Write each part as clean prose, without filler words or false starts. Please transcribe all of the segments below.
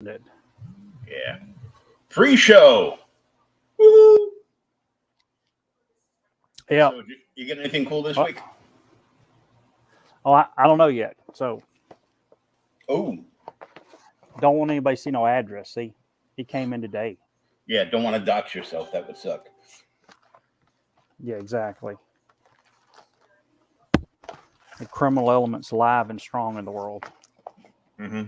It. Yeah. Pre-show. Woo-hoo. Yeah. So, you get anything cool this Well, week? I don't know yet. So Oh, don't want anybody to see no address. See, he came in today. yeah. Don't want to dox yourself. That would suck. Yeah, exactly. The criminal element's alive and strong in the world. Mm-hmm.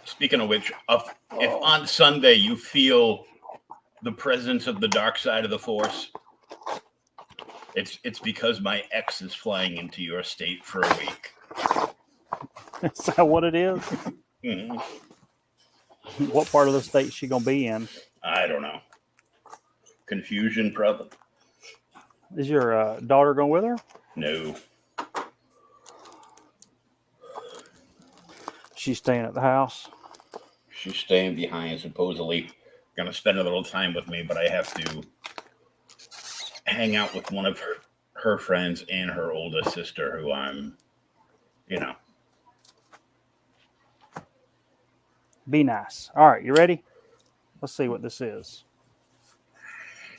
Speaking of which, if on Sunday you feel the presence of the dark side of the Force, it's because my ex is flying into your state for a week. Is that what it is? Mm-hmm. What part of the state is she gonna be in? I don't know. Confusion, probably. Is your daughter going with her? No. She's staying at the house. She's staying behind, supposedly. Gonna spend a little time with me, but I have to hang out with one of her friends and her oldest sister, who I'm, you know. Be nice. All right, you ready? Let's see what this is.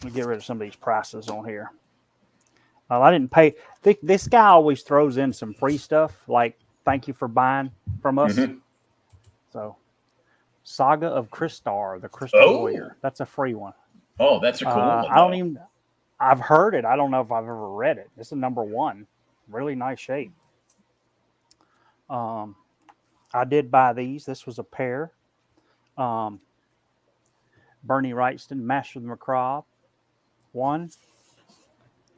Let me get rid of some of these prices on here. I didn't pay. This guy always throws in some free stuff, like thank you for buying from us. Mm-hmm. So, Saga of Crystar, the Crystal Warrior. That's a free one. Oh, that's a cool one. I don't even. I've heard it. I don't know if I've ever read it. It's a #1. Really nice shape. I did buy these. This was a pair. Bernie Wrightston, Master of the Macabre, 1,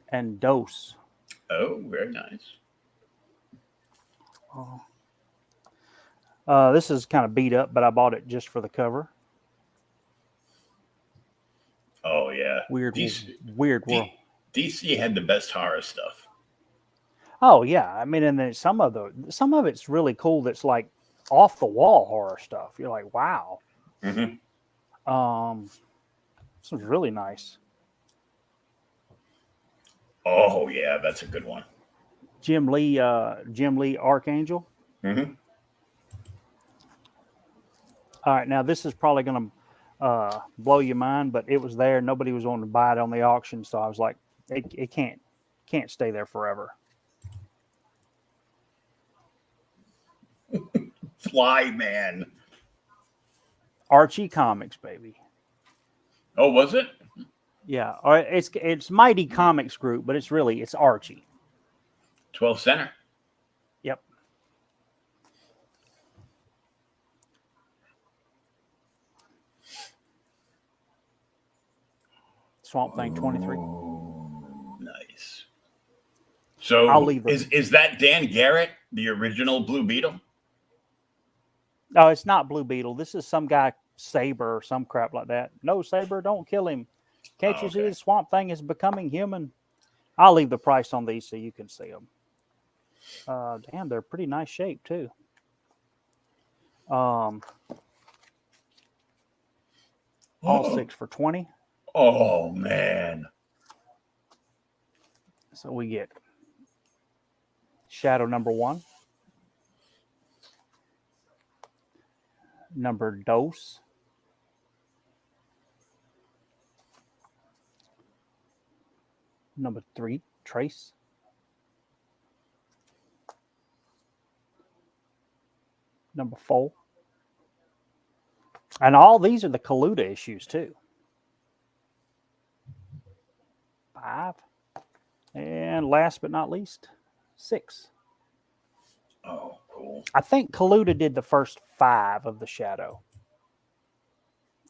and Dose. Oh, very nice. This is kind of beat up, but I bought it just for the cover. Oh yeah, Weird world. DC had the best horror stuff. Oh yeah, I mean, and then some of it's really cool. That's like off the wall horror stuff. You're like, wow. Mm-hmm. This was really nice. Oh yeah, that's a good one. Jim Lee Archangel. Mm-hmm. All right, now this is probably going to blow your mind, but it was there. Nobody was wanting to buy it on the auction, so I was like, it can't stay there forever. Flyman. Archie Comics, baby. Oh, was it? Yeah, or it's Mighty Comics Group, but it's Archie. 12 center. Yep. Swamp Thing 23. Nice. So I'll leave is that Dan Garrett, the original Blue Beetle? No, it's not Blue Beetle. This is some guy, Saber or some crap like that. No, Saber, don't kill him. Can't you see the Swamp Thing is becoming human? I'll leave the price on these so you can see them. Damn, they're pretty nice shape too. All 6 for 20. Oh man. So we get Shadow #1. Dose. #3, Trace. #4. And all these are the Kaluta issues too. 5. And last but not least, 6. Oh, cool. I think Kaluta did the first 5 of the Shadow.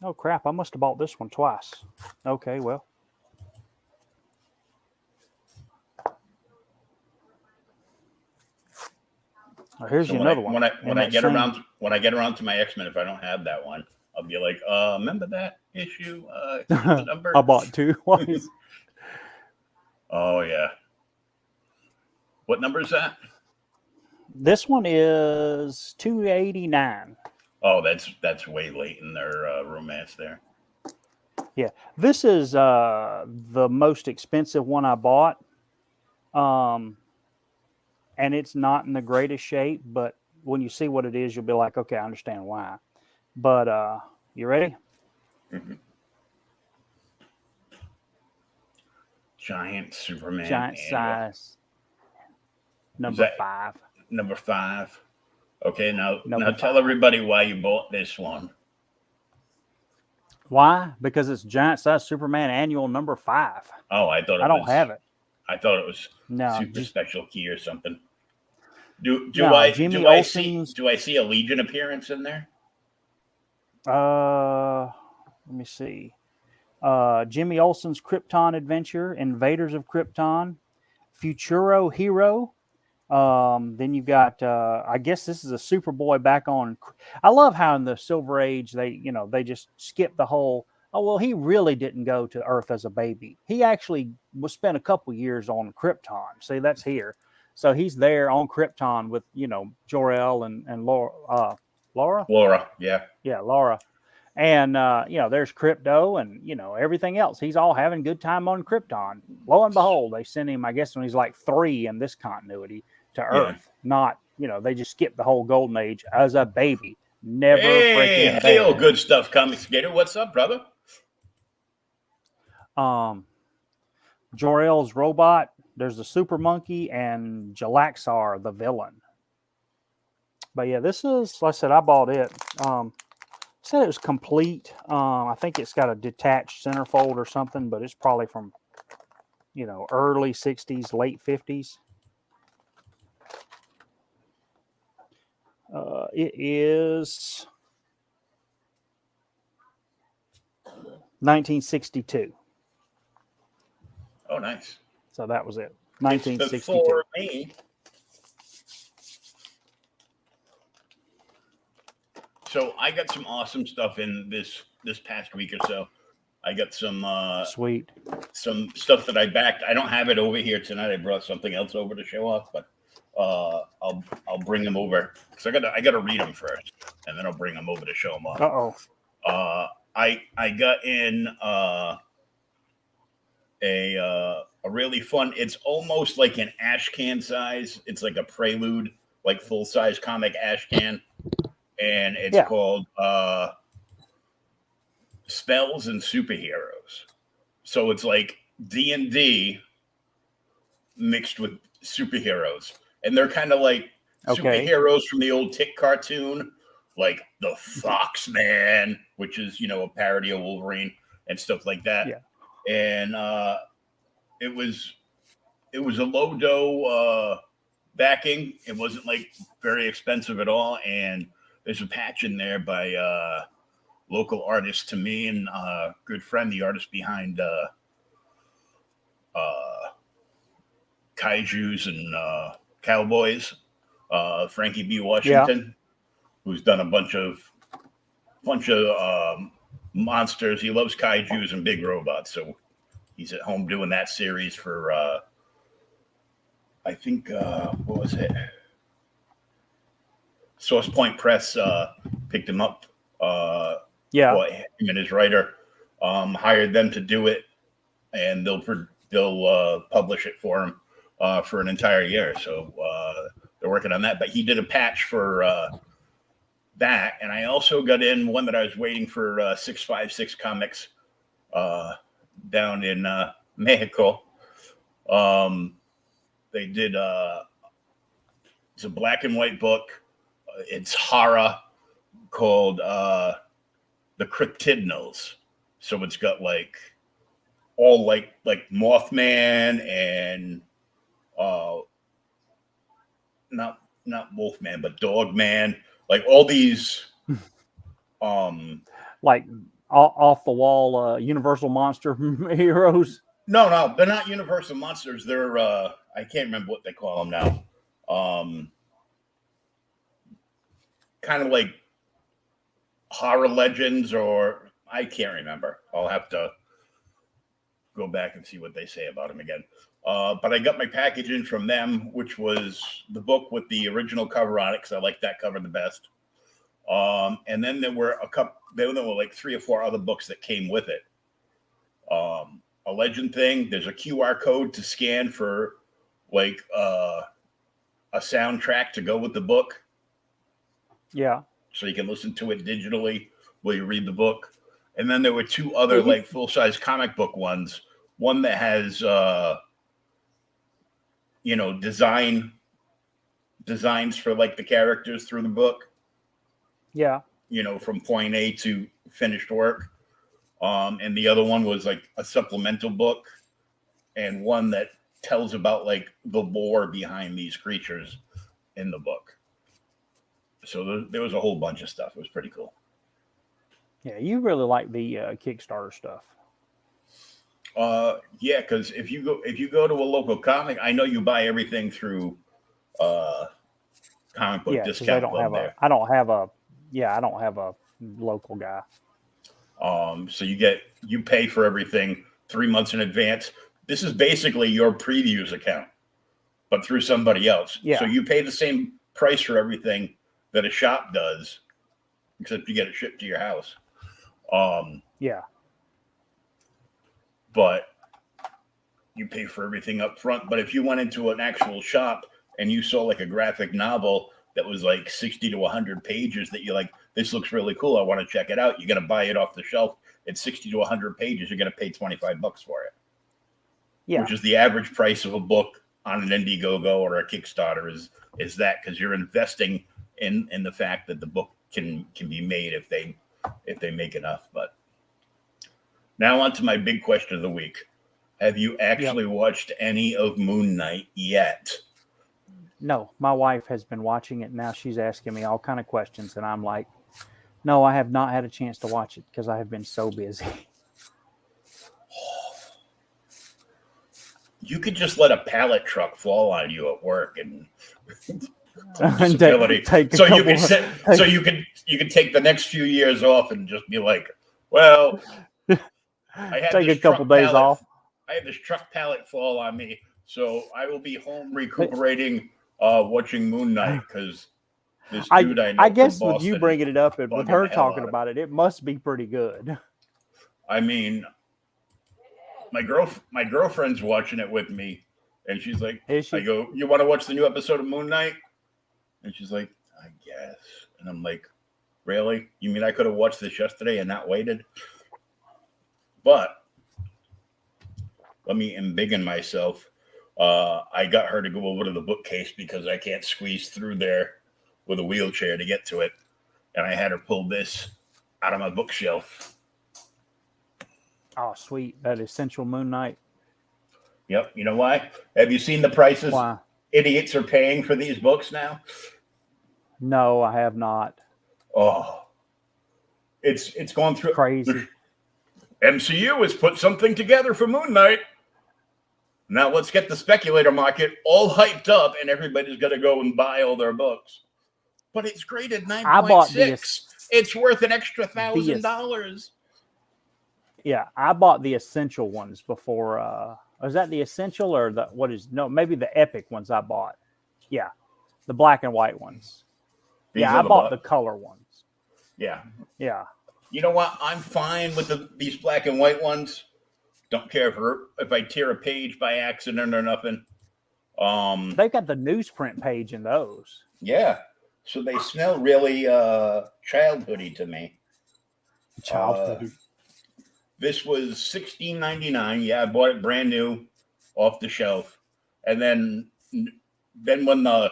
Oh crap, I must have bought this one twice. Okay, well. Here's another one. When I get around to my X-Men, if I don't have that one, I'll be like, remember that issue? The number? I bought 2. Oh yeah. What number is that? This one is 289. Oh, that's way late in their romance there. Yeah, this is the most expensive one I bought. And it's not in the greatest shape, but when you see what it is, you'll be like, okay, I understand why. But you ready? Mhm. Giant Superman Giant annual. size, number that 5. Number 5? Okay, now Number tell 5. everybody why you bought this one. Why? Because it's giant size Superman annual number 5. Oh, I thought I it don't was. have it. I thought it was No, super special key or something. Do no. I Jimmy see Olsen's. a Legion appearance in there? Let me see. Jimmy Olsen's Krypton Adventure, Invaders of Krypton, Futuro Hero. Then you've got, I guess this is a Superboy back on. I love how in the Silver Age they just skip the whole. Oh well, he really didn't go to Earth as a baby. He actually was spent a couple years on Krypton. See, that's here. So he's there on Krypton with Jor-El and Laura. Laura, Laura, yeah. yeah, Laura. And there's Crypto and everything else. He's all having a good time on Krypton. Lo and behold, they send him, I guess, when he's like 3 in this continuity to Earth. Not, they just skipped the whole Golden Age as a baby. Never freaking Hey, there. Good Stuff Comics Gator. What's up, brother? Jor-El's robot. There's the Super Monkey and Jalaxar, the villain. But yeah, this is, like I said, I bought it. Said it was complete. I think it's got a detached centerfold or something, but it's probably from early 60s, late 50s. It is 1962. Oh, nice. So that was it. It's 1962. before me. So I got some awesome stuff in this past week or so. I got some Sweet. Some stuff that I backed. I don't have it over here tonight. I brought something else over to show off, but I'll bring them over because I gotta read them first, and then I'll bring them over to show them off. I got in a really fun. It's almost like an ash can size. It's like a Prelude, like full size comic ash can, and it's called Spells and Superheroes. So it's like D&D mixed with superheroes, and they're kind of like superheroes from the old Tick cartoon, like the Foxman, which is a parody of Wolverine and stuff like that. Yeah. And it was a low dough backing. It wasn't like very expensive at all, and there's a patch in there by local artist to me and good friend, the artist behind Kaijus and Cowboys, Frankie B. Washington, who's done a bunch of monsters. He loves kaijus and big robots, so he's at home doing that series for I think what was it? Source Point Press picked him up. Him and his writer hired them to do it, and they'll publish it for him for an entire year. So they're working on that. But he did a patch for that, and I also got in one that I was waiting for 656 Comics down in Mexico. They did it's a black and white book. It's horror called The Cryptidnals. So it's got like all like Mothman and not Wolfman, but Dogman, like all these like off the wall Universal monster heroes. No, they're not Universal monsters. They're I can't remember what they call them now. Kind of like horror legends, or I can't remember. I'll have to go back and see what they say about them again. But I got my package in from them, which was the book with the original cover on it, because I like that cover the best. And then there were like 3 or 4 other books that came with it. A legend thing. There's a QR code to scan for like a soundtrack to go with the book. Yeah. so you can listen to it digitally while you read the book. And then there were two other Yeah, like full-size comic book ones. One that has designs for like the characters through the book, yeah. from point A to finished work. And the other one was like a supplemental book, and one that tells about like the lore behind these creatures in the book. So there was a whole bunch of stuff. It was pretty cool. Yeah, you really like the Kickstarter stuff. Yeah, because if you go to a local comic, I know you buy everything through comic book Yeah, because they discount don't club have there. I don't have a local guy. So you pay for everything 3 months in advance. This is basically your previews account, but through somebody else. Yeah. So you pay the same price for everything that a shop does, except you get it shipped to your house. Yeah. But you pay for everything up front. But if you went into an actual shop and you saw like a graphic novel that was like 60 to 100 pages that you're like, this looks really cool, I want to check it out, you're going to buy it off the shelf. It's 60 to 100 pages. You're going to pay $25 for it. Yeah. Which is the average price of a book on an Indiegogo or a Kickstarter is that, because you're investing in the fact that the book can be made if they make enough. But now on to my big question of the week. Have you actually watched any of Moon Knight yet? No, my wife has been watching it. Now she's asking me all kind of questions, and I'm like, no, I have not had a chance to watch it because I have been so busy. You could just let a pallet truck fall on you at work and take so you can take the next few years off and just be like, well, I had take a couple days off. I had this truck pallet fall on me, so I will be home recuperating, watching Moon Knight, because this dude I know I guess from with Boston you bringing it up and with her talking out about it must be pretty good. I mean, my girlfriend's watching it with me, and she's like, Is she? I go, you want to watch the new episode of Moon Knight? And she's like, I guess. And I'm like, really? You mean I could have watched this yesterday and not waited? But let me embiggen myself. I got her to go over to the bookcase because I can't squeeze through there with a wheelchair to get to it. And I had her pull this out of my bookshelf. Oh, sweet. That Essential Moon Knight. Yep. You know why? Have you seen the prices Why? Idiots are paying for these books now? No, I have not. Oh. It's gone through. Crazy. MCU has put something together for Moon Knight. Now let's get the speculator market all hyped up, and everybody's going to go and buy all their books. But it's graded 9.6. It's worth an extra $1,000. Yeah, I bought the Essential ones before. Was that the Essential or maybe the Epic ones I bought. Yeah, the black and white ones. I bought the color ones. Yeah. Yeah. You know what? I'm fine with these black and white ones. Don't care if I tear a page by accident or nothing. They've got the newsprint page in those. Yeah. So they smell really childhoody to me. Childhoody. This was $16.99. Yeah, I bought it brand new off the shelf. And then when the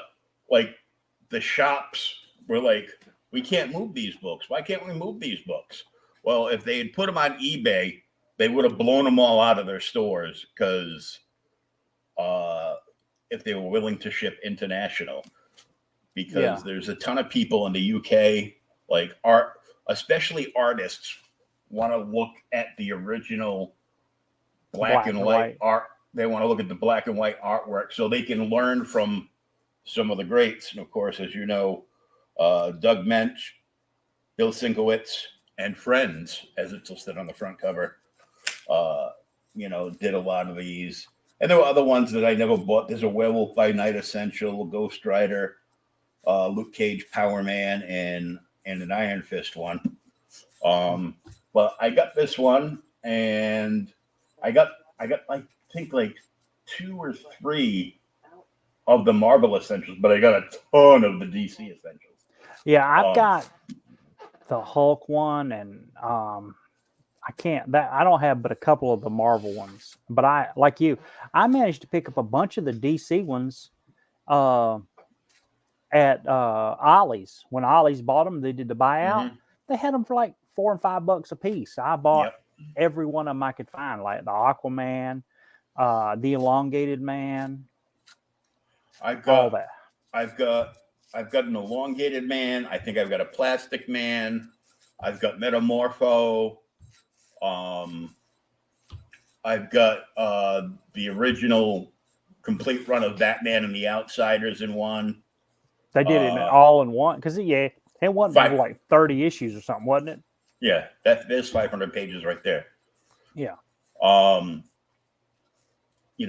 shops were like, we can't move these books. Why can't we move these books? Well, if they had put them on eBay, they would have blown them all out of their stores, because if they were willing to ship international, because there's a ton of people in the UK, like especially artists, want to look at the original black and white art. They want to look at the black and white artwork so they can learn from some of the greats. And of course, as you know, Doug Mensch, Bill Sienkiewicz, and friends, as it's listed on the front cover, did a lot of these. And there were other ones that I never bought. There's a Werewolf by Night Essential, Ghost Rider, Luke Cage, Power Man, and an Iron Fist one. But I got this one, and I got I think like 2 or 3 of the Marvel Essentials, but I got a ton of the DC Essentials. Yeah, I've Um, got the Hulk one, and I can't that I don't have but a couple of the Marvel ones. But I like you, I managed to pick up a bunch of the DC ones uh, at Ollie's. When Ollie's bought them, they did the buyout. mhm. They had them for like $4 and $5 a piece. I bought Yep. every one of them I could find, like the Aquaman, the Elongated Man, I've all got that. I've got I've got an elongated man. I think I've got a plastic man. I've got Metamorpho. Um, I've got the original complete run of Batman and the Outsiders in one. They did it Uh, all in one because it wasn't five, like 30 issues or something, wasn't it? yeah, there's 500 pages right there. Yeah. Um,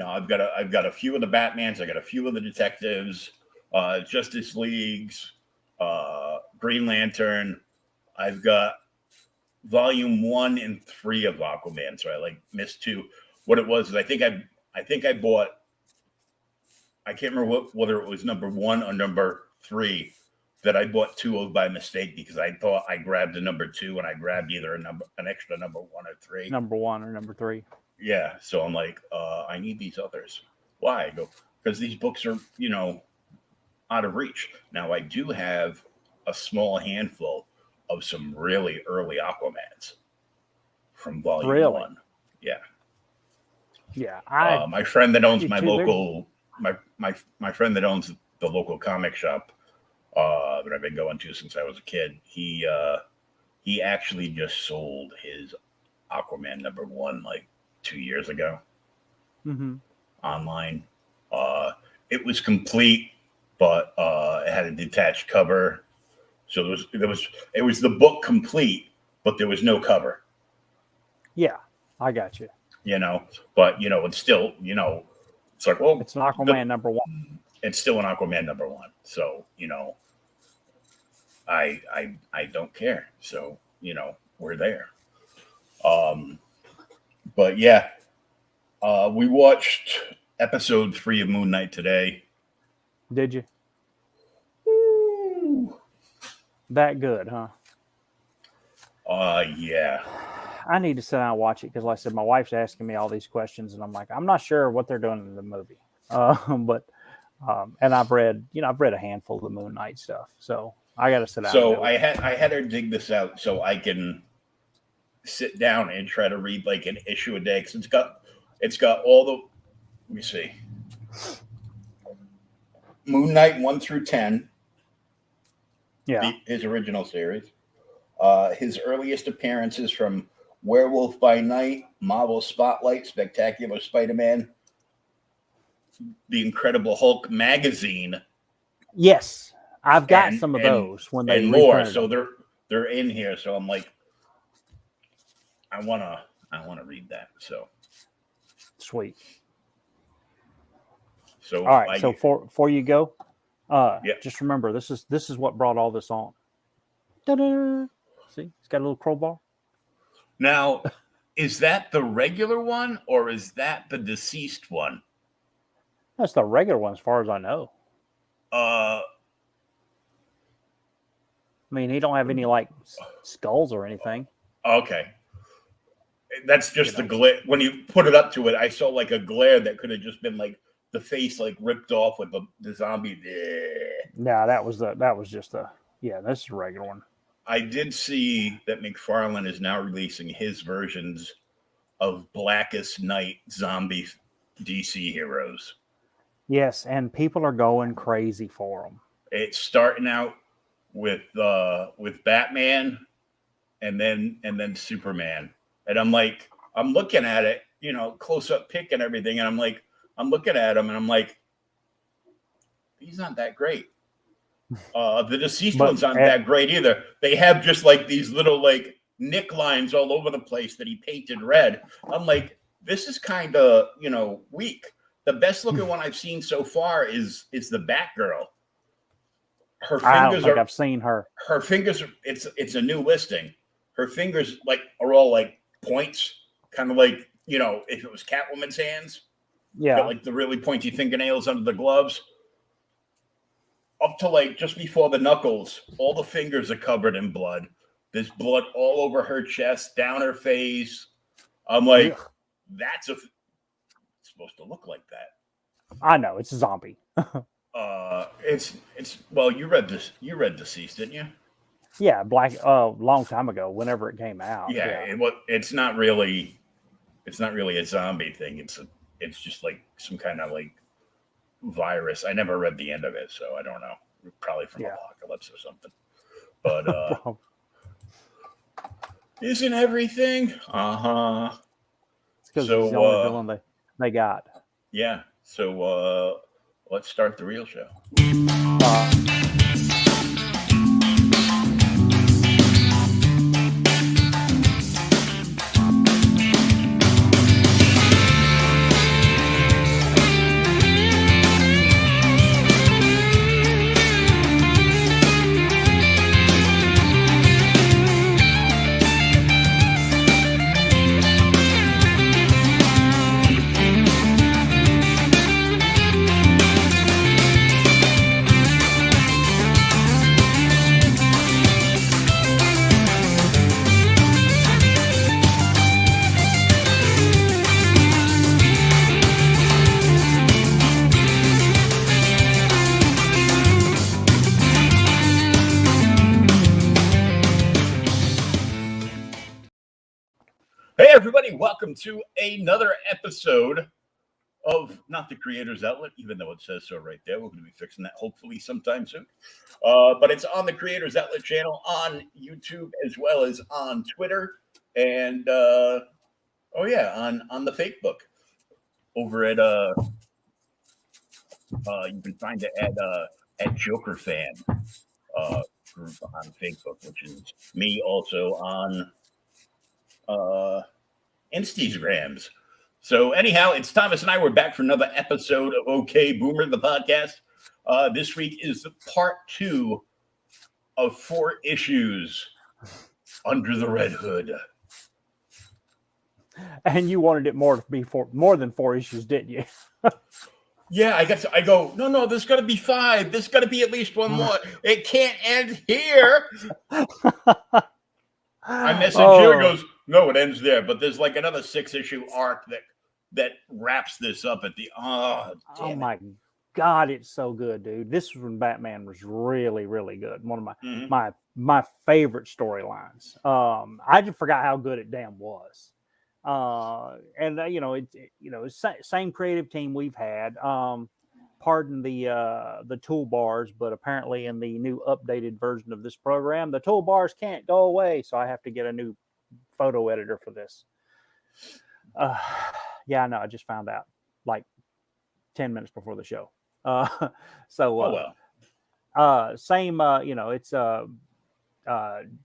I've got a few of the Batmans. I got a few of the detectives, Justice Leagues, Green Lantern. I've got volume 1 and 3 of Aquaman. So I like missed 2. What it was is I think I bought. I can't remember whether it was number 1 or number 3 that I bought 2 of by mistake because I thought I grabbed the number 2 and I grabbed either an extra number 1 or 3. Number 1 or number 3. Yeah, so I'm like, I need these others. Why? I go because these books are out of reach. Now I do have a small handful of some really early Aquamans from volume Really? 1. Yeah. Yeah. My friend that owns my too, local my friend that owns the local comic shop that I've been going to since I was a kid. He actually just sold his Aquaman number 1 like 2 years ago Mm-hmm. online. It was complete, but it had a detached cover. So it was the book complete, but there was no cover. Yeah, I got you. But it's still it's like, well, It's an Aquaman number 1. it's still an Aquaman number 1. So I don't care. So we're there. But yeah, we watched episode 3 of Moon Knight today. Did you? Ooh. That good, huh? Yeah. I need to sit down and watch it because, like I said, my wife's asking me all these questions, and I'm like, I'm not sure what they're doing in the movie. But and I've read a handful of the Moon Knight stuff, so I got to sit down. So I had her dig this out so I can sit down and try to read like an issue a day because it's got all the. Let me see. Moon Knight 1 through 10. Yeah. His original series. His earliest appearances from Werewolf by Night, Marvel Spotlight, Spectacular Spider-Man, The Incredible Hulk magazine. Yes, I've got some of those when they and more. them. So they're in here. So I'm like, I wanna read that. So sweet. So all right. So before you go, yeah. Just remember this is what brought all this on. Ta-da! See, it's got a little crowbar. Now, is that the regular one or is that the deceased one? That's the regular one, as far as I know. I mean, he don't have any like skulls or anything. Okay. That's just the glare. When you put it up to it, I saw like a glare that could have just been like the face like ripped off with the zombie. No, that was just this is a regular one. I did see that McFarlane is now releasing his versions of Blackest Night zombie DC heroes. Yes, and people are going crazy for them. It's starting out with Batman, and then Superman, and I'm looking at it, close up pic and everything, and I'm looking at him, and I'm like, he's not that great. The deceased ones aren't that great either. They have just like these little like nick lines all over the place that he painted red. I'm like, this is kind of weak. The best looking one I've seen so far is the Batgirl. Her fingers I don't think I've seen her. Her fingers. It's a new listing. Her fingers are all like points, kind of like if it was Catwoman's hands. Yeah, got like the really pointy fingernails under the gloves. up to like just before the knuckles. All the fingers are covered in blood. There's blood all over her chest, down her face. I'm like, that's it's supposed to look like that. I know it's a zombie. It's well, you read Deceased, didn't you? Yeah, long time ago, whenever it came out. Yeah. It's not really a zombie thing. It's just like some kind of like virus. I never read the end of it, so I don't know. Probably from Apocalypse or something. But isn't everything? It's because he's the only villain they got. Yeah. So let's start the real show. Hey, everybody, welcome to another episode of Not the Creators Outlet, even though it says so right there. We're going to be fixing that hopefully sometime soon. But it's on the Creators Outlet channel on YouTube as well as on Twitter and, on the Facebook over at, you can find it at Joker Fan group on Facebook, which is me also on Instagrams. So anyhow, it's Thomas and I. We're back for another episode of OK Boomer, the podcast. This week is part 2 of 4 issues under the Red Hood. And you wanted it more to be more than 4 issues, didn't you? Yeah, I go, no, there's got to be 5. There's got to be at least one more. It can't end here. I message you, goes, no, it ends there. But there's like another 6-issue arc that wraps this up at the oh my God, it's so good, dude. This was when Batman was really, really good. One of my favorite storylines. I just forgot how good it damn was. It's same creative team we've had. Pardon the toolbars, but apparently in the new updated version of this program, the toolbars can't go away, so I have to get a new photo editor for this. Yeah, I know. I just found out like 10 minutes before the show. Same. It's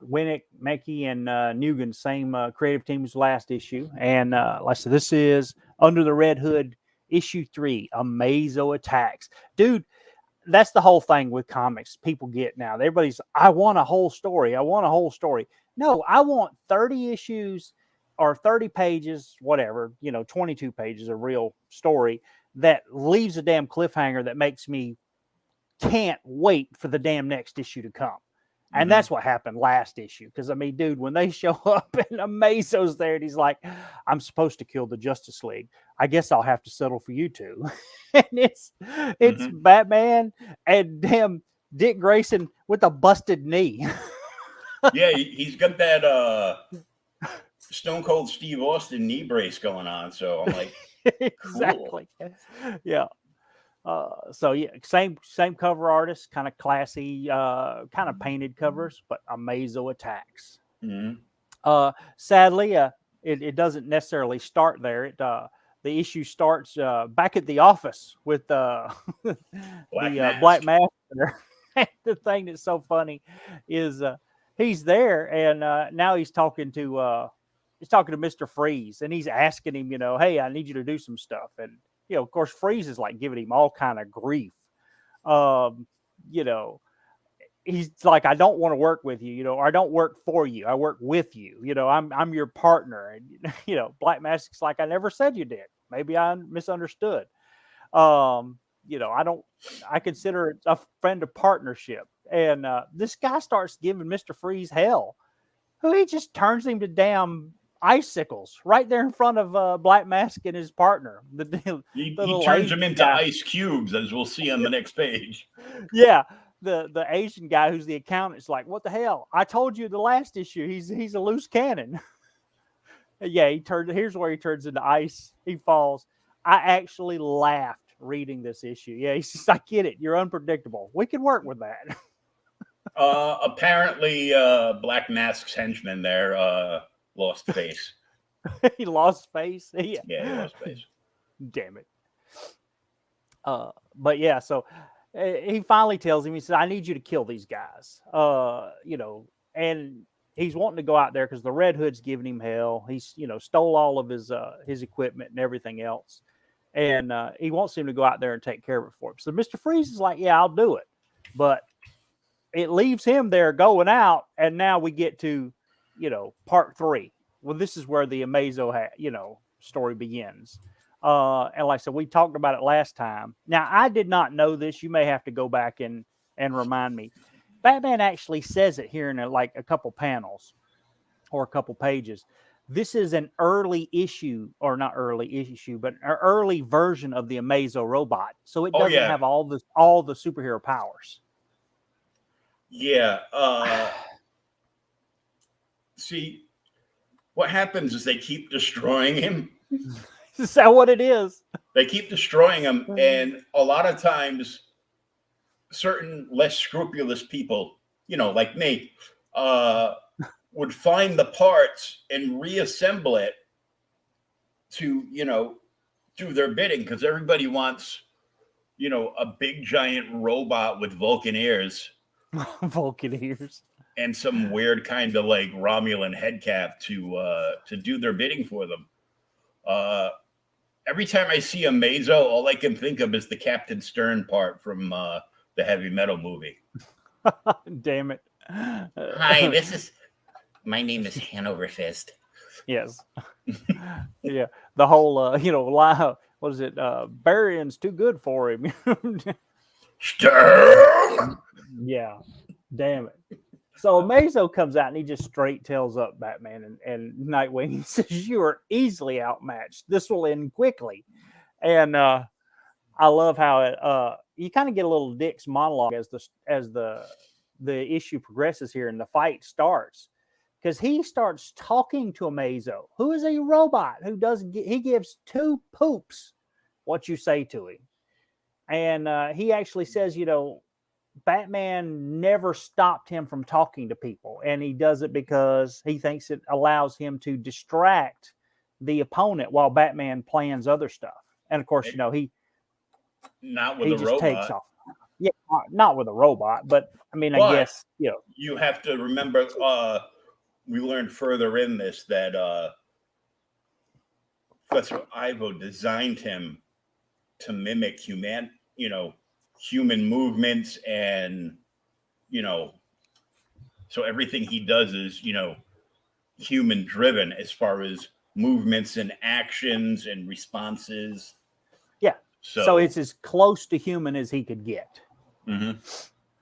Winnick, Mackey, and Nugent, same creative team as last issue, and like I said, this is Under the Red Hood. Issue 3, Amazo Attacks. Dude, that's the whole thing with comics people get now. Everybody's, I want a whole story. No, I want 30 issues or 30 pages, whatever, 22 pages of real story that leaves a damn cliffhanger that makes me can't wait for the damn next issue to come. And that's what happened last issue. Because, I mean, dude, when they show up and Amazo's there and he's like, I'm supposed to kill the Justice League. I guess I'll have to settle for you two. And it's Batman and damn Dick Grayson with a busted knee. Yeah, he's got that Stone Cold Steve Austin knee brace going on. So I'm like, exactly. Cool. Yeah. Same cover artist, kind of classy, kind of painted covers, but Amazo Attacks. Sadly, it doesn't necessarily start there. The issue starts back at the office with Black Mask. The thing that's so funny is he's there, and now he's talking to Mr. Freeze, and he's asking him, hey, I need you to do some stuff, and of course, Freeze is like giving him all kind of grief. He's like, I don't want to work with you, or I don't work for you. I work with you. I'm your partner. And, Black Mask's like, I never said you did. Maybe I misunderstood. I consider it a friend of partnership. And this guy starts giving Mr. Freeze hell, who he just turns him to damn icicles right there in front of Black Mask and his partner. He little turns them Asian into guy. ice cubes, as we'll see on the next page. Yeah. The Asian guy who's the accountant's like, what the hell? I told you the last issue. He's a loose cannon. Yeah, here's where he turns into ice. He falls. I actually laughed reading this issue. Yeah, he says, I get it. You're unpredictable. We can work with that. Apparently, Black Mask's henchman there lost face. He lost face. Yeah, he lost face. Damn it. But yeah, so he finally tells him, he said, I need you to kill these guys. And he's wanting to go out there because the Red Hood's giving him hell. He's, stole all of his equipment and everything else. And he wants him to go out there and take care of it for him. So Mr. Freeze is like, yeah, I'll do it. But it leaves him there going out. And now we get to, part 3. Well, this is where the Amazo, story begins. And like I said, we talked about it last time. Now, I did not know this. You may have to go back and remind me. Batman actually says it here in a couple panels or a couple pages. This is an early issue, or not early issue, but an early version of the Amazo robot. So it doesn't have all the superhero powers. Yeah. See, what happens is they keep destroying him. Is that what it is? They keep destroying him, and a lot of times certain less scrupulous people, like me, would find the parts and reassemble it to, do their bidding, because everybody wants, a big giant robot with Vulcan ears. Vulcan ears. And some weird kind of like Romulan head cap to do their bidding for them. Every time I see Amazo, all I can think of is the Captain Stern part from the Heavy Metal movie. Damn it. Hi, my name is Hanover Fist. Yes. Yeah. The whole, lie, what is it? Barion's too good for him. Stern! Yeah. Damn it. So Amazo comes out and he just straight tells up Batman and Nightwing. He says, you are easily outmatched. This will end quickly. And I love how you kind of get a little Dick's monologue as the issue progresses here and the fight starts. Because he starts talking to Amazo, who is a robot who he gives 2 poops what you say to him. And he actually says, Batman never stopped him from talking to people, and he does it because he thinks it allows him to distract the opponent while Batman plans other stuff. And of course, he not with he a just robot. takes off. Yeah, not with a robot, but I mean, But I guess you have to remember. We learned further in this that Professor Ivo designed him to mimic human movements, and so everything he does is human driven as far as movements and actions and responses. Yeah. So it's as close to human as he could get. Mm-hmm.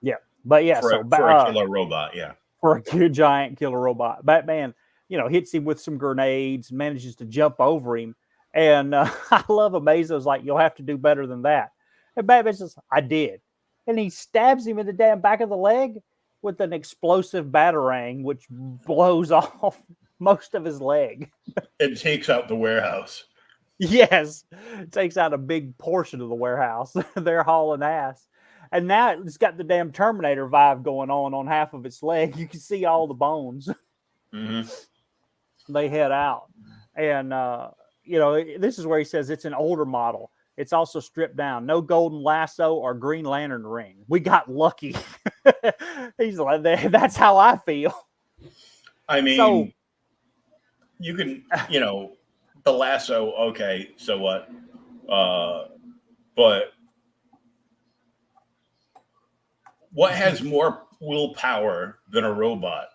Yeah. But yeah, for a killer robot, yeah. For a giant killer robot. Batman, hits him with some grenades, manages to jump over him. And I love Amazo's like, you'll have to do better than that. And Batman says, I did. And he stabs him in the damn back of the leg with an explosive batarang, which blows off most of his leg. It takes out the warehouse. Yes. It takes out a big portion of the warehouse. They're hauling ass. And now it's got the damn Terminator vibe going on half of its leg. You can see all the bones. Mm-hmm. They head out. And, this is where he says it's an older model. It's also stripped down. No golden lasso or Green Lantern ring. We got lucky. He's like, that's how I feel. I mean, you can, the lasso, okay, so what? But what has more willpower than a robot?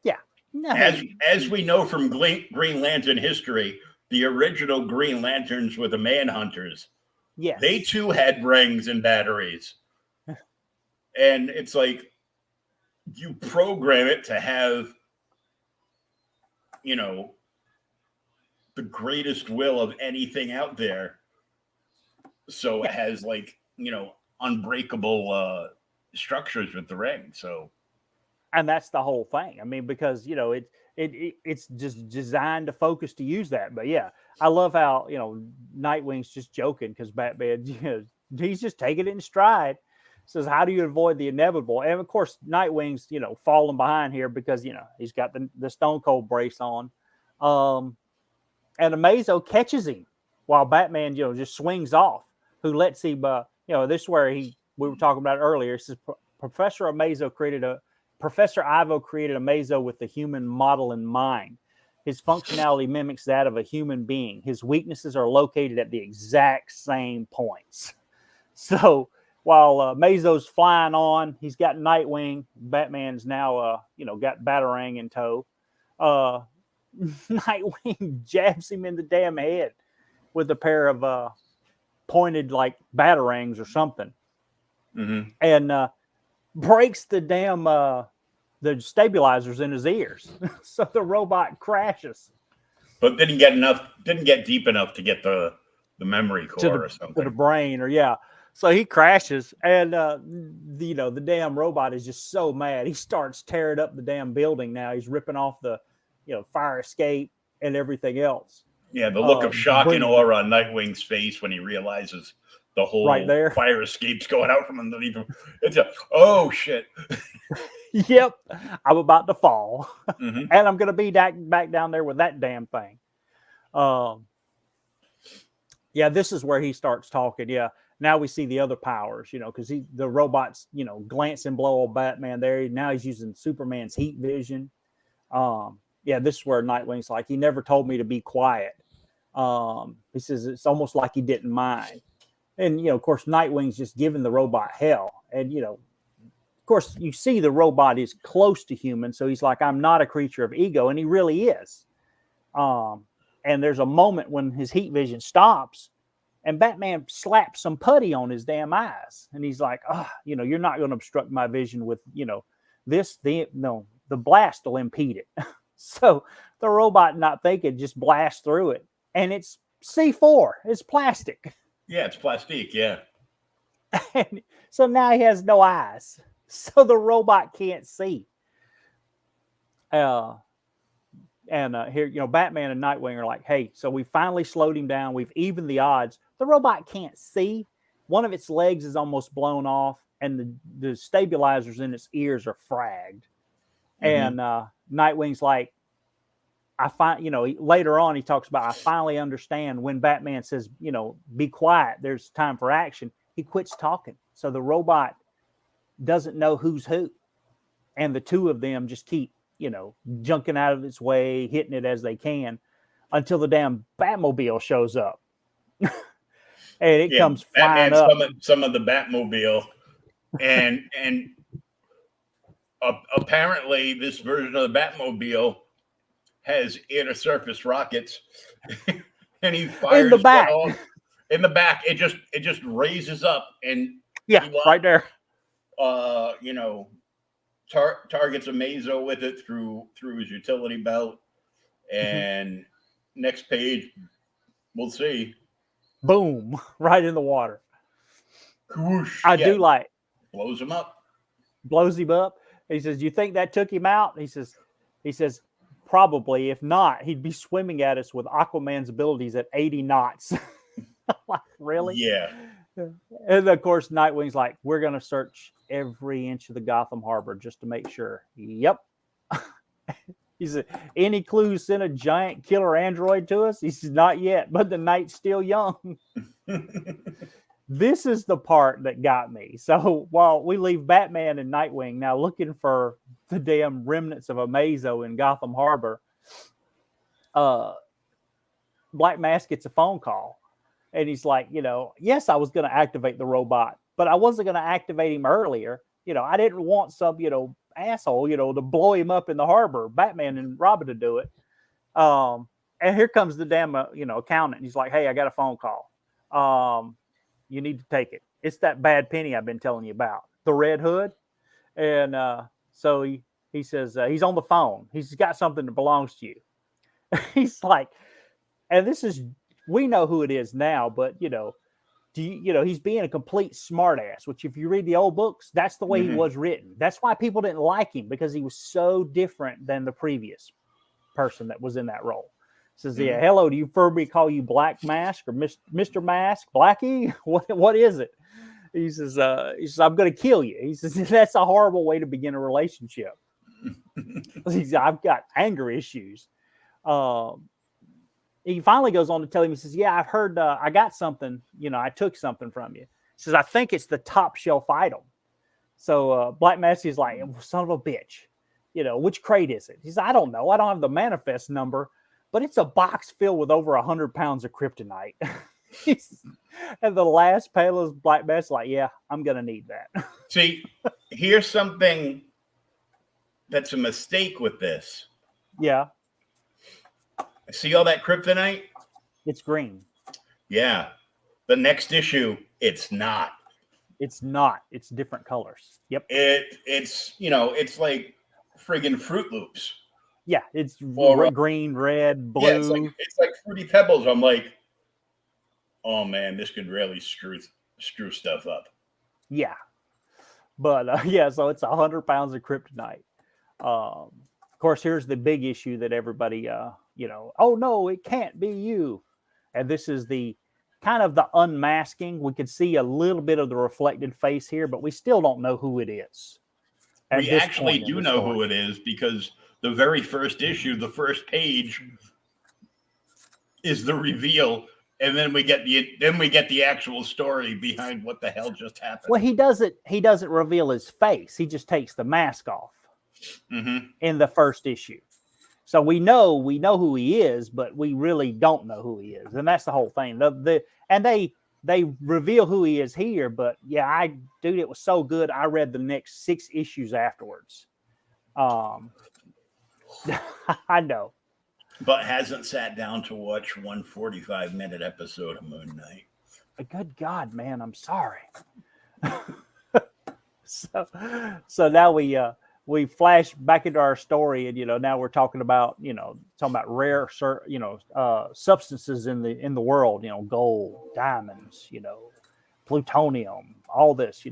Yeah. No. As we know from Green Lantern history, the original Green Lanterns were the Manhunters. Yes. They too had rings and batteries. And it's like you program it to have, you know, the greatest will of anything out there. So it has like, you know, unbreakable structures with the ring. So, and that's the whole thing. I mean, because you know it's just designed to focus to use that. But yeah, I love how Nightwing's just joking because Batman, he's just taking it in stride. Says, how do you avoid the inevitable? And of course, Nightwing's falling behind here because he's got the Stone Cold brace on, and Amazo catches him while Batman just swings off. Who lets him? This is where we were talking about earlier. It says Professor Ivo created Amazo with the human model in mind. His functionality mimics that of a human being. His weaknesses are located at the exact same points. So while Amazo's flying on, he's got Nightwing. Batman's now, got Batarang in tow. Nightwing jabs him in the damn head with a pair of pointed like batarangs or something, and breaks the damn the stabilizers in his ears. So the robot crashes. But didn't get deep enough to get the memory core or something. To the brain, or yeah. So he crashes, and the damn robot is just so mad. He starts tearing up the damn building now. He's ripping off the fire escape and everything else. Yeah, the look of shock and awe on Nightwing's face when he realizes the whole fire escape's going out from underneath him. It's oh shit. Yep, I'm about to fall, and I'm going to be back down there with that damn thing. Yeah, this is where he starts talking. Yeah, now we see the other powers, because the robots, glance and blow old Batman there. Now he's using Superman's heat vision. Yeah, this is where Nightwing's like, he never told me to be quiet. He says it's almost like he didn't mind. And, of course, Nightwing's just giving the robot hell. And, of course, you see the robot is close to human. So he's like, I'm not a creature of ego. And he really is. And there's a moment when his heat vision stops and Batman slaps some putty on his damn eyes. And he's like, you're not going to obstruct my vision with, the blast will impede it. So the robot, not thinking, just blasts through it. And it's C4. It's plastic. Yeah, it's plastic. Yeah. And so now he has no eyes. So the robot can't see. Here, Batman and Nightwing are like, hey, so we finally slowed him down. We've evened the odds. The robot can't see. One of its legs is almost blown off, and the stabilizers in its ears are fragged. And Nightwing's like, later on he talks about, I finally understand when Batman says, be quiet, there's time for action. He quits talking. So the robot doesn't know who's who. And the two of them just keep, junking out of its way, hitting it as they can until the damn Batmobile shows up. And it comes flying up. Some of the Batmobile. And apparently this version of the Batmobile has inner surface rockets, and he fires in the back. In the back, it just raises up and right there. Targets Amazo with it through his utility belt, and next page, we'll see. Boom! Right in the water. Whoosh, do like blows him up. Blows him up. He says, "You think that took him out?" He says, probably. If not, he'd be swimming at us with Aquaman's abilities at 80 knots. Like, really? Yeah. And of course, Nightwing's like, we're going to search every inch of the Gotham Harbor just to make sure. Yep. He said, any clues sent a giant killer android to us? He says, not yet, but the night's still young. This is the part that got me. So while we leave Batman and Nightwing now looking for the damn remnants of Amazo in Gotham Harbor, Black Mask gets a phone call. And he's like, yes, I was going to activate the robot, but I wasn't going to activate him earlier. I didn't want some, asshole, to blow him up in the harbor, Batman and Robin to do it. And here comes the damn, accountant. He's like, hey, I got a phone call. You need to take it. It's that bad penny I've been telling you about, the Red Hood. And so he says, he's on the phone. He's got something that belongs to you. He's like, and this is, we know who it is now, but he's being a complete smartass, which if you read the old books, that's the way he was written. That's why people didn't like him, because he was so different than the previous person that was in that role. Says, yeah, hello, do you prefer me to call you Black Mask or Mr. Mask, Blackie? What is it? He says, I'm going to kill you. He says, that's a horrible way to begin a relationship. He says, I've got anger issues. He finally goes on to tell him, he says, yeah, I've heard, I got something, I took something from you. He says, I think it's the top shelf item. So Black Mask is like, son of a bitch, which crate is it? He says, I don't know. I don't have the manifest number, but it's a box filled with over 100 pounds of kryptonite. And the last panel is Black Mask like, yeah, I'm going to need that. See, here's something that's a mistake with this. Yeah. See all that kryptonite? It's green. Yeah. The next issue, it's not. It's not. It's different colors. Yep. It's it's like friggin' Fruit Loops. Yeah, it's green, red, blue. Yeah, it's like Fruity Pebbles. I'm like, oh man, this could really screw stuff up. Yeah. But so it's 100 pounds of kryptonite. Of course, here's the big issue that everybody oh no, it can't be you. And this is the kind of the unmasking. We could see a little bit of the reflected face here, but we still don't know who it is. We actually do know who it is, because the very first issue, the first page, is the reveal, and then we get the actual story behind what the hell just happened. Well, he doesn't reveal his face. He just takes the mask off in the first issue. So we know who he is, but we really don't know who he is, and that's the whole thing. And they reveal who he is here, but yeah, it was so good. I read the next 6 issues afterwards. I know, but hasn't sat down to watch one 45-minute episode of Moon Knight. Good God, man, I'm sorry. So now we flash back into our story, and now we're talking about rare substances in the world, gold, diamonds, plutonium, all this,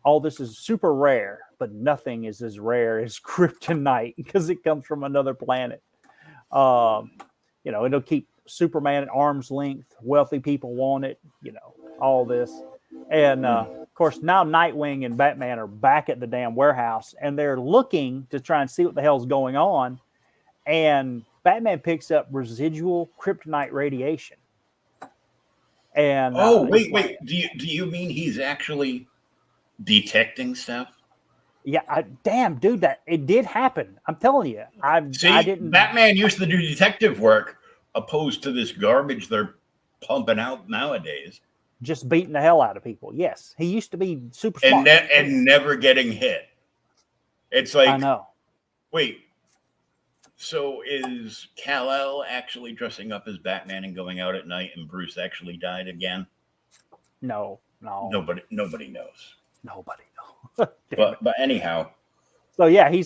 all this is super rare, but nothing is as rare as kryptonite, because it comes from another planet. It'll keep Superman at arm's length. Wealthy people want it, all this. And of course, now Nightwing and Batman are back at the damn warehouse, and they're looking to try and see what the hell's going on. And Batman picks up residual kryptonite radiation. And wait. Do you mean he's actually detecting stuff? Yeah, damn, dude, that it did happen. I'm telling you, I didn't. Batman used to do detective work, opposed to this garbage they're pumping out nowadays. Just beating the hell out of people. Yes, he used to be super smart and never getting hit. It's like, I know. Wait, so is Kal-El actually dressing up as Batman and going out at night, and Bruce actually died again? No. Nobody knows. Nobody knows. but anyhow. So yeah, he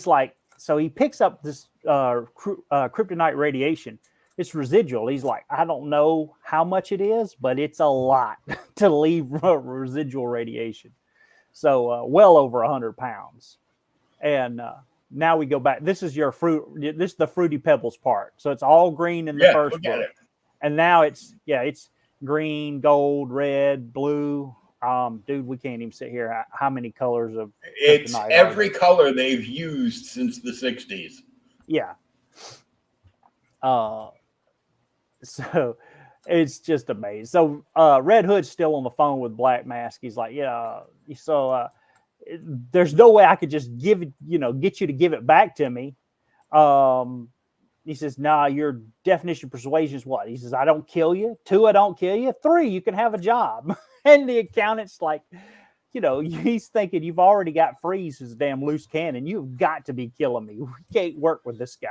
picks up this kryptonite radiation. It's residual. He's like, I don't know how much it is, but it's a lot to leave residual radiation. So well over 100 pounds. And now we go back. This is your fruit. This is the Fruity Pebbles part. So it's all green in the first book. And now it's green, gold, red, blue. Dude, we can't even sit here. How many colors of it's every color they've used since the 60s. Yeah. So it's just amazing. So Red Hood's still on the phone with Black Mask. He's like, yeah. So there's no way I could just get you to give it back to me. He says, nah, your definition of persuasion is what? He says, I don't kill you. 2, I don't kill you. 3, you can have a job. And the accountant's like, he's thinking, you've already got Freeze as a damn loose cannon. You've got to be killing me. We can't work with this guy.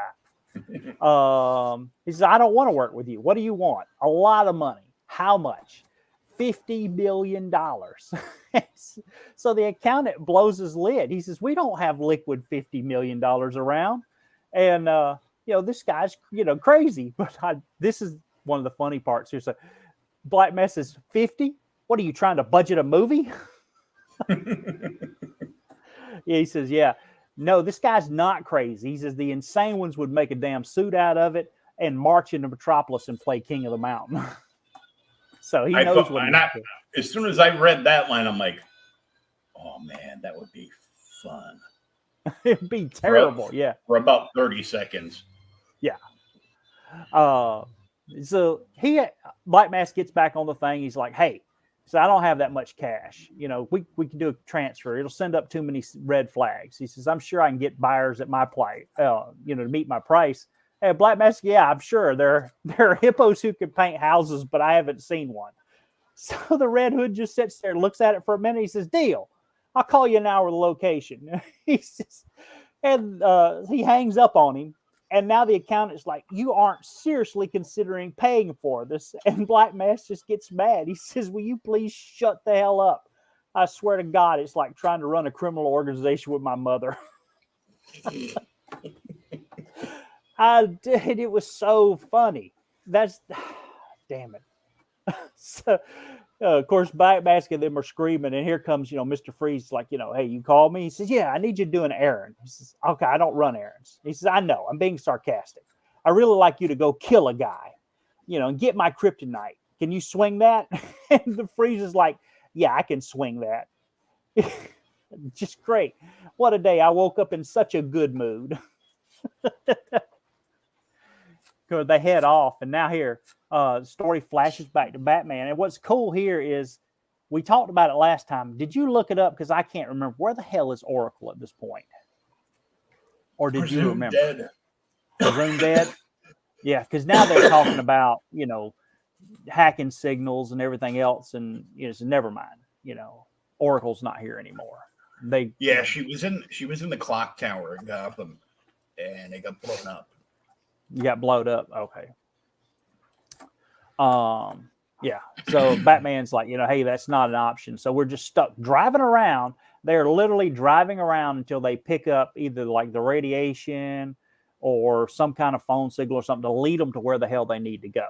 He says, I don't want to work with you. What do you want? A lot of money. How much? $50 million. So the accountant blows his lid. He says, we don't have liquid $50 million around. And, this guy's, crazy. But this is one of the funny parts here. So Black Mask says, 50? What are you trying to budget a movie? Yeah, he says, yeah. No, this guy's not crazy. He says the insane ones would make a damn suit out of it and march into Metropolis and play King of the Mountain. So he knows what he's doing. As soon as I read that line, I'm like, oh, man, that would be fun. It'd be terrible, yeah. For about 30 seconds. Yeah. So Black Mask gets back on the thing. He's like, hey, so I don't have that much cash. We can do a transfer. It'll send up too many red flags. He says, I'm sure I can get buyers at my price, to meet my price. Hey, Black Mask, yeah, I'm sure. There are hippos who can paint houses, but I haven't seen one. So the Red Hood just sits there and looks at it for a minute. He says, deal. I'll call you an hour with the location. He says, and he hangs up on him. And now the accountant's like, you aren't seriously considering paying for this. And Black Mask just gets mad. He says, will you please shut the hell up? I swear to God, it's like trying to run a criminal organization with my mother. I did. It was so funny. Damn it. So, of course, Black Mask and them are screaming. And here comes, Mr. Freeze, like, hey, you called me? He says, yeah, I need you to do an errand. He says, okay, I don't run errands. He says, I know, I'm being sarcastic. I really like you to go kill a guy, and get my kryptonite. Can you swing that? And the Freeze is like, yeah, I can swing that. Just great. What a day. I woke up in such a good mood. They head off. And now here, story flashes back to Batman. And what's cool here is we talked about it last time. Did you look it up? Because I can't remember. Where the hell is Oracle at this point? Or did you remember? Dead. Presumed dead? Yeah, because now they're talking about, hacking signals and everything else. And so never mind. Oracle's not here anymore. She was in the clock tower in Gotham, and it got blown up. You got blowed up. Okay. Yeah. So Batman's like, hey, that's not an option. So we're just stuck driving around. They're literally driving around until they pick up either like the radiation or some kind of phone signal or something to lead them to where the hell they need to go.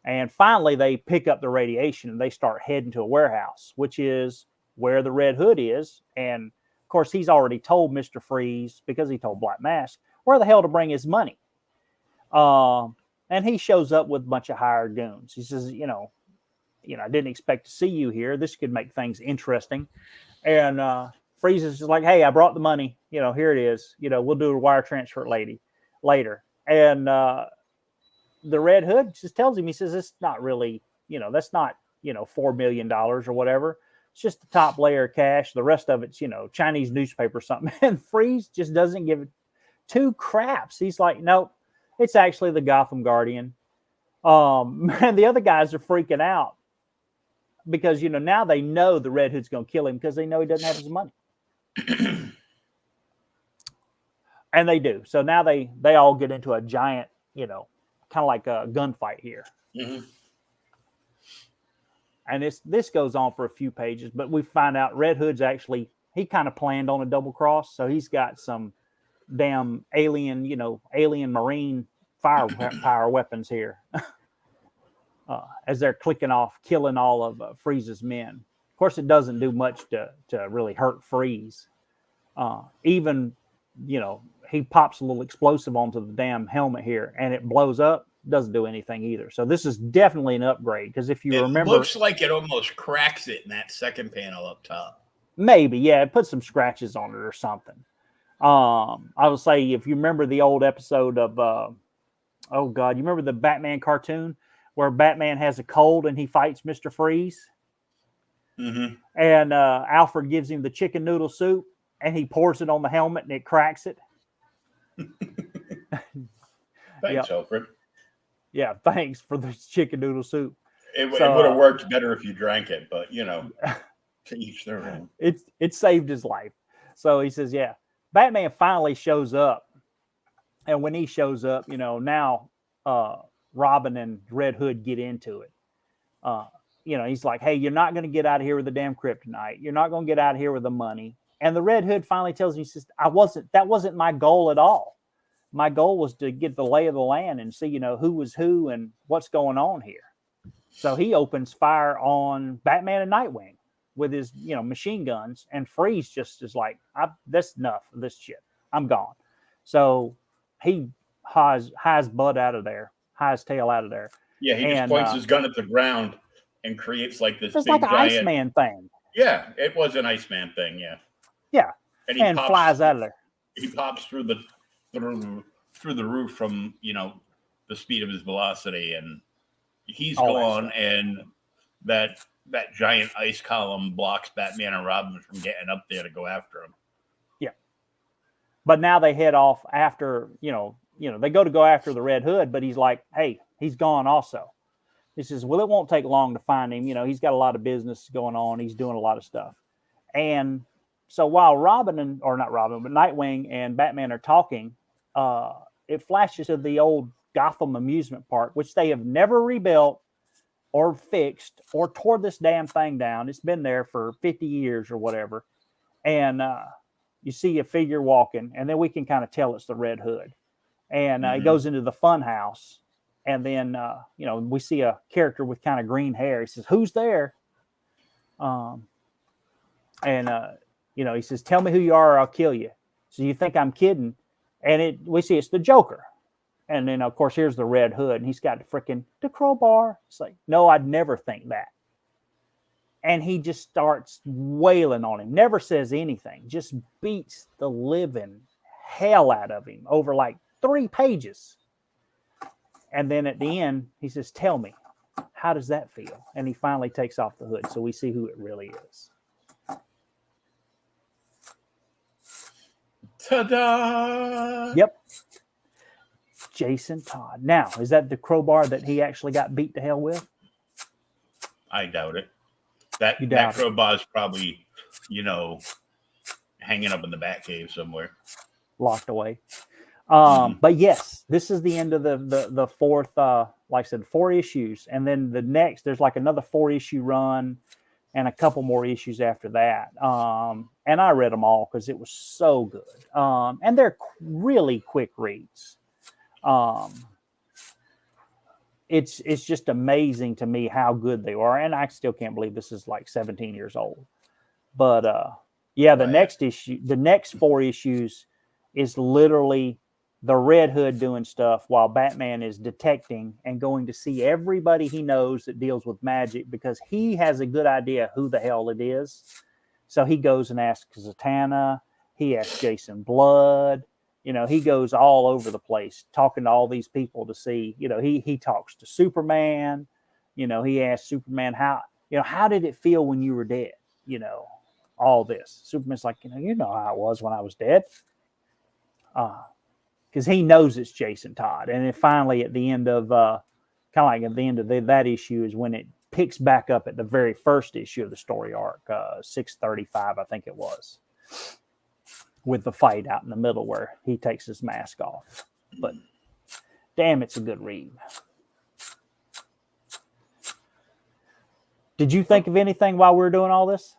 And finally they pick up the radiation and they start heading to a warehouse, which is where the Red Hood is. And of course, he's already told Mr. Freeze, because he told Black Mask, where the hell to bring his money. And he shows up with a bunch of hired goons. He says, I didn't expect to see you here. This could make things interesting. And Freeze is just like, hey, I brought the money. Here it is. We'll do a wire transfer later. And the Red Hood just tells him, he says, it's not really, that's not, $4 million or whatever. It's just the top layer of cash. The rest of it's, Chinese newspaper or something. And Freeze just doesn't give it two craps. He's like, nope. It's actually the Gotham Guardian. And the other guys are freaking out because, now they know the Red Hood's going to kill him because they know he doesn't have his money. And they do. So now they all get into a giant, kind of like a gunfight here. Mm-hmm. And this goes on for a few pages, but we find out Red Hood's actually, he kind of planned on a double cross. So he's got some damn alien marine firepower weapons here as they're clicking off, killing all of Freeze's men. Of course, it doesn't do much to really hurt Freeze. Even, he pops a little explosive onto the damn helmet here and it blows up. Doesn't do anything either. So this is definitely an upgrade because if you remember, it looks like it almost cracks it in that second panel up top. Maybe, yeah, it put some scratches on it or something. I would say if you remember the old episode of, you remember the Batman cartoon where Batman has a cold and he fights Mr. Freeze? Mm-hmm. And Alfred gives him the chicken noodle soup and he pours it on the helmet and it cracks it. Thanks, Alfred. Yeah, thanks for the chicken noodle soup. It would have worked better if you drank it, but, to each their own. It saved his life. So he says, yeah. Batman finally shows up. And when he shows up, now Robin and Red Hood get into it. he's like, hey, you're not going to get out of here with the damn kryptonite. You're not going to get out of here with the money. And the Red Hood finally tells him, he says, that wasn't my goal at all. My goal was to get the lay of the land and see, who was who and what's going on here. So he opens fire on Batman and Nightwing with his, machine guns, and Freeze just is like, that's enough of this shit. I'm gone. So he highs Bud out of there, highs tail out of there. Yeah, he just points his gun at the ground and creates like this it's big like an giant Iceman thing. Yeah, it was an Iceman thing. Yeah. Yeah, and he flies out of there. He pops through the roof from the speed of his velocity, and he's gone. And that giant ice column blocks Batman and Robin from getting up there to go after him. Yeah, but now they head off after they go after the Red Hood, but he's like, hey, he's gone also. He says, well, it won't take long to find him. He's got a lot of business going on. He's doing a lot of stuff. And so while Nightwing and Batman are talking, it flashes to the old Gotham amusement park, which they have never rebuilt or fixed or tore this damn thing down. It's been there for 50 years or whatever. And you see a figure walking, and then we can kind of tell it's the Red Hood. And he goes into the fun house. And then, we see a character with kind of green hair. He says, who's there? He says, tell me who you are or I'll kill you. So you think I'm kidding? And we see it's the Joker. And then, of course, here's the Red Hood. And he's got the crowbar. It's like, no, I'd never think that. And he just starts wailing on him. Never says anything. Just beats the living hell out of him over like 3 pages. And then at the end, he says, tell me, how does that feel? And he finally takes off the hood. So we see who it really is. Ta-da! Yep. Jason Todd. Now, is that the crowbar that he actually got beat to hell with? I doubt it. That crowbar is probably, hanging up in the Batcave somewhere. Locked away. But yes, this is the end of the fourth, like I said, 4 issues. And then the next, there's like another 4-issue run and a couple more issues after that. And I read them all because it was so good. And they're really quick reads. It's just amazing to me how good they are. And I still can't believe this is like 17 years old. But the next 4 issues is literally the Red Hood doing stuff while Batman is detecting and going to see everybody he knows that deals with magic, because he has a good idea who the hell it is. So he goes and asks Zatanna. He asks Jason Blood. He goes all over the place talking to all these people to see, he talks to Superman. He asks Superman, how did it feel when you were dead? All this. Superman's like, you know how it was when I was dead. Because he knows it's Jason Todd. And then finally at the end of that issue is when it picks back up at the very first issue of the story arc, 635, I think it was, with the fight out in the middle where he takes his mask off. But damn, it's a good read. Did you think of anything while we were doing all this?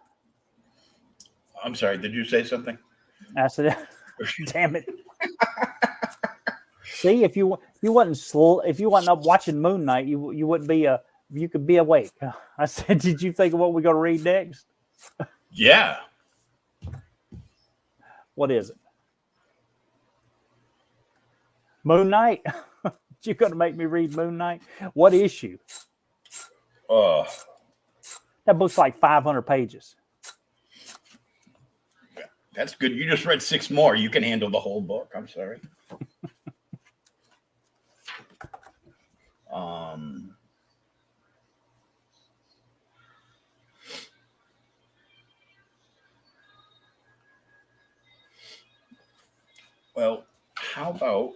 I'm sorry, did you say something? I said, damn it. See, if you wasn't up watching Moon Knight, you wouldn't be you could be awake. I said, did you think of what we're going to read next? Yeah. What is it? Moon Knight? You're going to make me read Moon Knight? What issue? That book's like 500 pages. That's good. You just read 6 more. You can handle the whole book. I'm sorry. Well, how about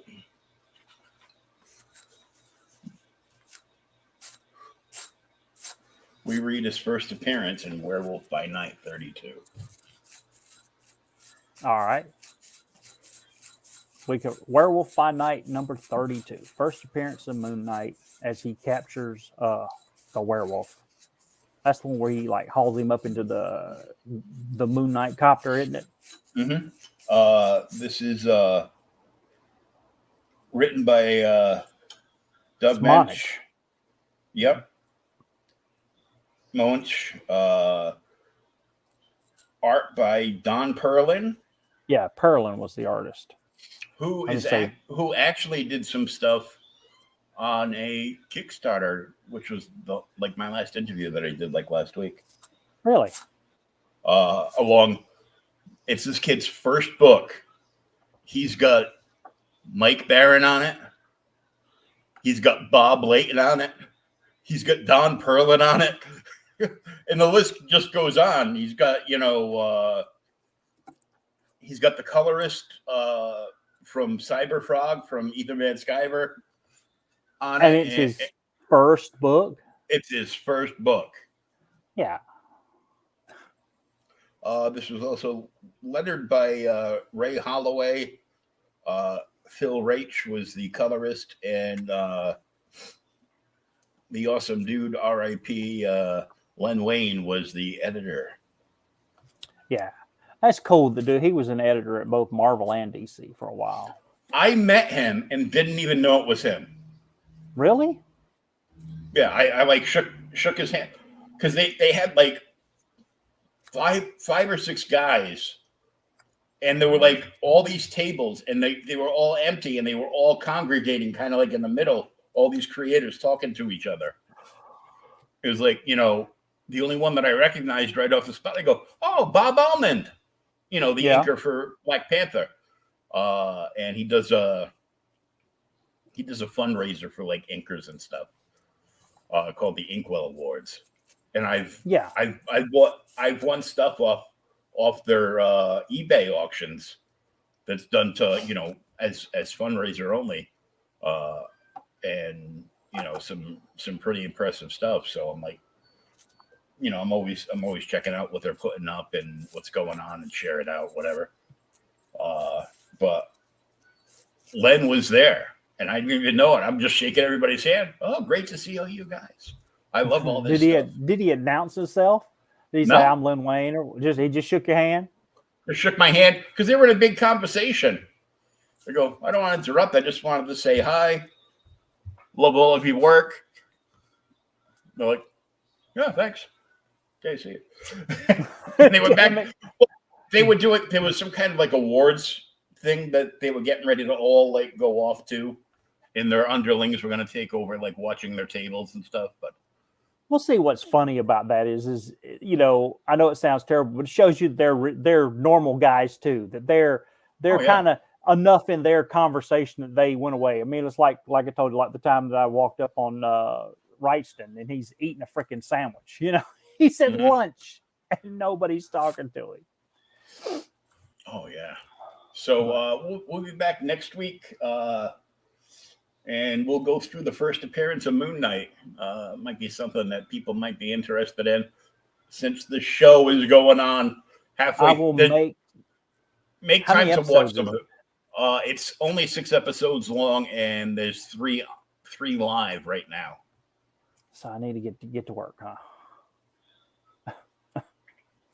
we read his first appearance in Werewolf by Night 32. All right. Werewolf by Night number 32. First appearance of Moon Knight as he captures the werewolf. That's the one where he like hauls him up into the Moon Knight copter, isn't it? Mm-hmm. This is written by Doug Moench. Yep. Moench. Art by Don Perlin. Yeah, Perlin was the artist. Who actually did some stuff on a Kickstarter, which was my last interview that I did like last week. Really? It's this kid's first book. He's got Mike Barron on it. He's got Bob Layton on it. He's got Don Perlin on it. And the list just goes on. He's got, he's got the colorist from Cyberfrog, from Ethan Van Sciver on and it. It's his first book? It's his first book. Yeah. This was also lettered by Ray Holloway. Phil Rach was the colorist, and the awesome dude, R.I.P. Len Wein, was the editor. Yeah. That's cool to do. He was an editor at both Marvel and DC for a while. I met him and didn't even know it was him. Really? Yeah, I like shook his hand because they had like five or six guys, and there were like all these tables, and they were all empty, and they were all congregating kind of like in the middle, all these creators talking to each other. It was like, the only one that I recognized right off the spot, I go, oh, Bob Almond, the inker for Black Panther. And he does a fundraiser for like inkers and stuff, called the Inkwell Awards. And I've won stuff off their eBay auctions that's done to, as fundraiser only. And some pretty impressive stuff. So I'm like, I'm always checking out what they're putting up and what's going on and share it out, whatever. But Len was there, and I didn't even know it. I'm just shaking everybody's hand. Oh, great to see all you guys. I love all this stuff. Did he announce himself? Did he say, I'm Len Wein, or he just shook your hand? I shook my hand because they were in a big conversation. I go, I don't want to interrupt. I just wanted to say hi. Love all of your work. They're like, yeah, thanks. Okay, see you. And they went back. They would do it. There was some kind of like awards thing that they were getting ready to all like go off to, and their underlings were going to take over, like watching their tables and stuff. But we'll see. What's funny about that is I know it sounds terrible, but it shows you they're normal guys too. That they're kind of enough in their conversation that they went away. I mean, it's like I told you, like the time that I walked up on Wrightston and he's eating a freaking sandwich. He said lunch, and nobody's talking to him. Oh yeah. So we'll be back next week, and we'll go through the first appearance of Moon Knight. Might be something that people might be interested in, since the show is going on halfway. I will make time to watch them. It's only 6 episodes long, and there's three live right now. So I need to get to work, huh?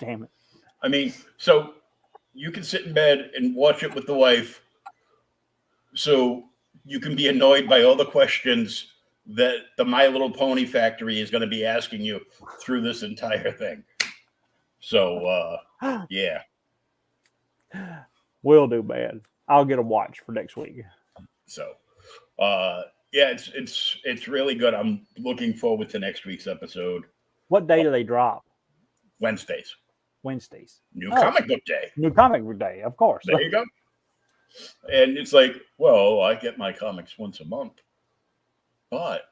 Damn it. I mean, so you can sit in bed and watch it with the wife, so you can be annoyed by all the questions that the My Little Pony factory is going to be asking you through this entire thing. So, yeah. Will do, man. I'll get a watch for next week. So, yeah, it's really good. I'm looking forward to next week's episode. What day do they drop? Wednesdays. New comic book day. New comic book day, of course. There you go. And it's like, well, I get my comics once a month, but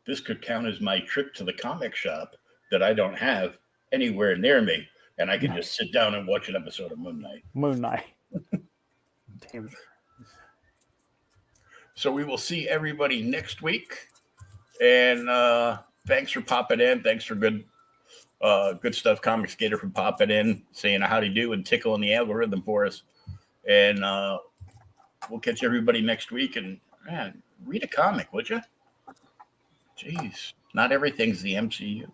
this could count as my trip to the comic shop that I don't have anywhere near me, and I can just sit down and watch an episode of Moon Knight. Damn. So we will see everybody next week, and thanks for popping in. Thanks for good stuff, Comic Skater, for popping in, saying how do you do and tickling the algorithm for us. And we'll catch everybody next week. And man, read a comic, would you? Jeez, not everything's the MCU.